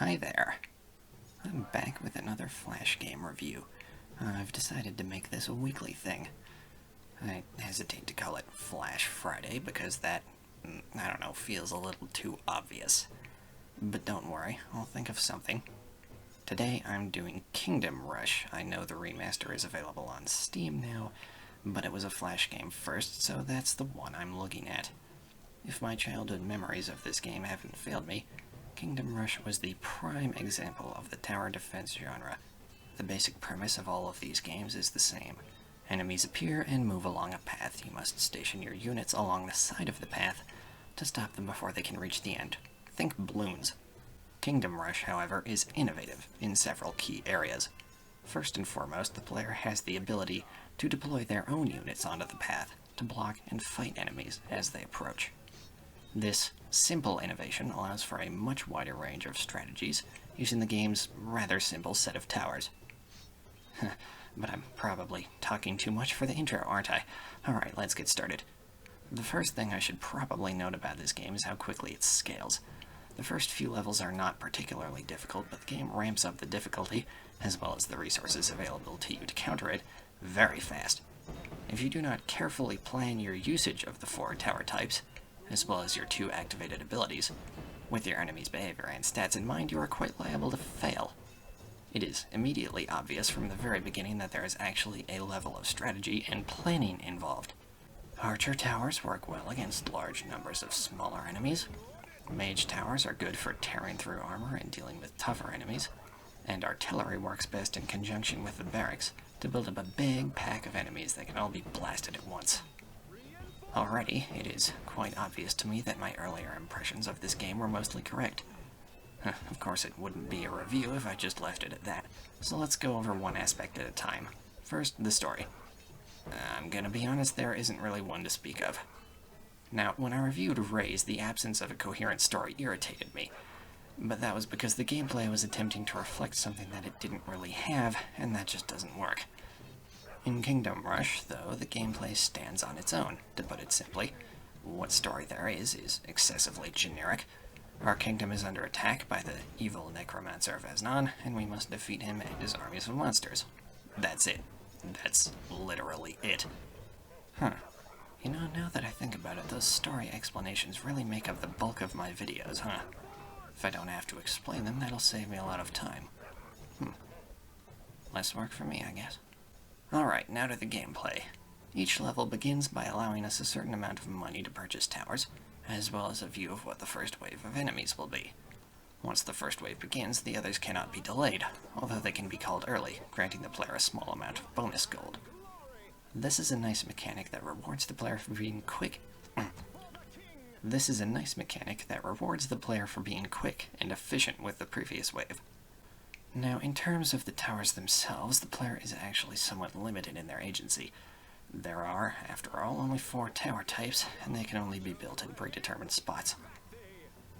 Hi there. I'm back with another Flash game review. I've decided to make this a weekly thing. I hesitate to call it Flash Friday because that, I don't know, feels a little too obvious. But don't worry, I'll think of something. Today I'm doing Kingdom Rush. I know the remaster is available on Steam now, but it was a Flash game first, so that's the one I'm looking at. If my childhood memories of this game haven't failed me, Kingdom Rush was the prime example of the tower defense genre. The basic premise of all of these games is the same. Enemies appear and move along a path. You must station your units along the side of the path to stop them before they can reach the end. Think balloons. Kingdom Rush, however, is innovative in several key areas. First and foremost, the player has the ability to deploy their own units onto the path to block and fight enemies as they approach. This simple innovation allows for a much wider range of strategies using the game's rather simple set of towers. But I'm probably talking too much for the intro, aren't I? Alright, let's get started. The first thing I should probably note about this game is how quickly it scales. The first few levels are not particularly difficult, but the game ramps up the difficulty, as well as the resources available to you to counter it, very fast. If you do not carefully plan your usage of the 4 tower types, as well as your 2 activated abilities, with your enemy's behavior and stats in mind, you are quite liable to fail. It is immediately obvious from the very beginning that there is actually a level of strategy and planning involved. Archer towers work well against large numbers of smaller enemies. Mage towers are good for tearing through armor and dealing with tougher enemies. And artillery works best in conjunction with the barracks to build up a big pack of enemies that can all be blasted at once. Already, it is quite obvious to me that my earlier impressions of this game were mostly correct. Of course, it wouldn't be a review if I just left it at that, so let's go over one aspect at a time. First, the story. I'm gonna be honest, there isn't really one to speak of. Now, when I reviewed Raze, the absence of a coherent story irritated me, but that was because the gameplay was attempting to reflect something that it didn't really have, and that just doesn't work. In Kingdom Rush, though, the gameplay stands on its own, to put it simply. What story there is excessively generic. Our kingdom is under attack by the evil necromancer Veznan, and we must defeat him and his armies of monsters. That's it. That's literally it. You know, now that I think about it, those story explanations really make up the bulk of my videos, huh? If I don't have to explain them, that'll save me a lot of time. Less work for me, I guess. Alright, now to the gameplay. Each level begins by allowing us a certain amount of money to purchase towers, as well as a view of what the first wave of enemies will be. Once the first wave begins, the others cannot be delayed, although they can be called early, granting the player a small amount of bonus gold. This is a nice mechanic that rewards the player for being quick. This is a nice mechanic that rewards the player for being quick and efficient with the previous wave. Now, in terms of the towers themselves, the player is actually somewhat limited in their agency. There are, after all, only 4 tower types, and they can only be built in predetermined spots.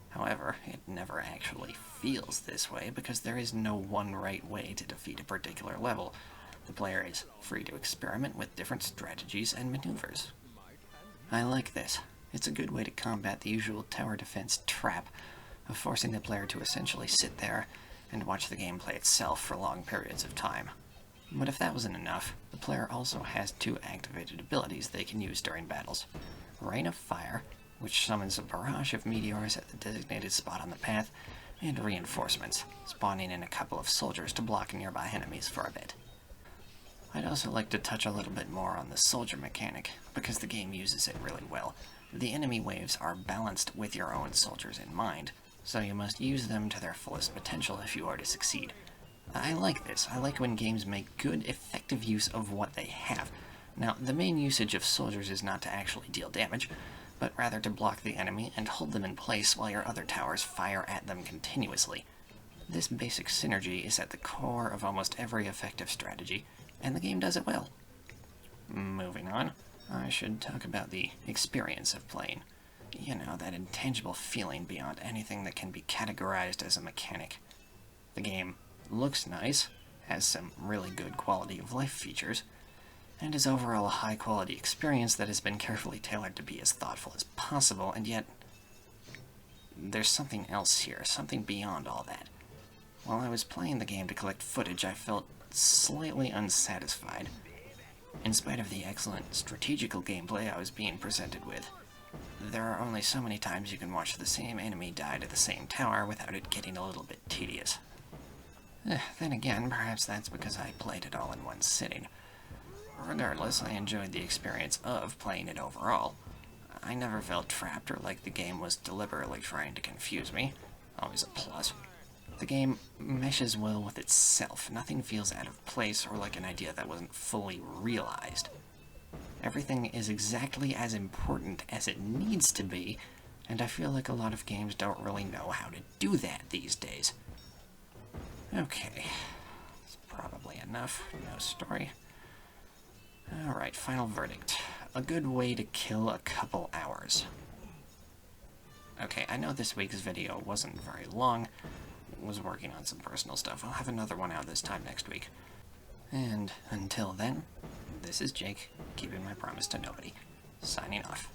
However, it never actually feels this way because there is no one right way to defeat a particular level. The player is free to experiment with different strategies and maneuvers. I like this. It's a good way to combat the usual tower defense trap of forcing the player to essentially sit there and watch the gameplay itself for long periods of time. But if that wasn't enough, the player also has 2 activated abilities they can use during battles. Rain of Fire, which summons a barrage of meteors at the designated spot on the path, and Reinforcements, spawning in a couple of soldiers to block nearby enemies for a bit. I'd also like to touch a little bit more on the soldier mechanic, because the game uses it really well. The enemy waves are balanced with your own soldiers in mind, so you must use them to their fullest potential if you are to succeed. I like this. I like when games make good, effective use of what they have. Now, the main usage of soldiers is not to actually deal damage, but rather to block the enemy and hold them in place while your other towers fire at them continuously. This basic synergy is at the core of almost every effective strategy, and the game does it well. Moving on, I should talk about the experience of playing. You know, that intangible feeling beyond anything that can be categorized as a mechanic. The game looks nice, has some really good quality of life features, and is overall a high-quality experience that has been carefully tailored to be as thoughtful as possible, and yet there's something else here, something beyond all that. While I was playing the game to collect footage, I felt slightly unsatisfied, in spite of the excellent strategical gameplay I was being presented with. There are only so many times you can watch the same enemy die to the same tower without it getting a little bit tedious. Then again, perhaps that's because I played it all in one sitting. Regardless, I enjoyed the experience of playing it overall. I never felt trapped or like the game was deliberately trying to confuse me. Always a plus. The game meshes well with itself. Nothing feels out of place or like an idea that wasn't fully realized. Everything is exactly as important as it needs to be, and I feel like a lot of games don't really know how to do that these days. Okay, that's probably enough. No story. Alright, final verdict. A good way to kill a couple hours. Okay, I know this week's video wasn't very long. I was working on some personal stuff. I'll have another one out this time next week. And until then, this is Jake, keeping my promise to nobody. Signing off.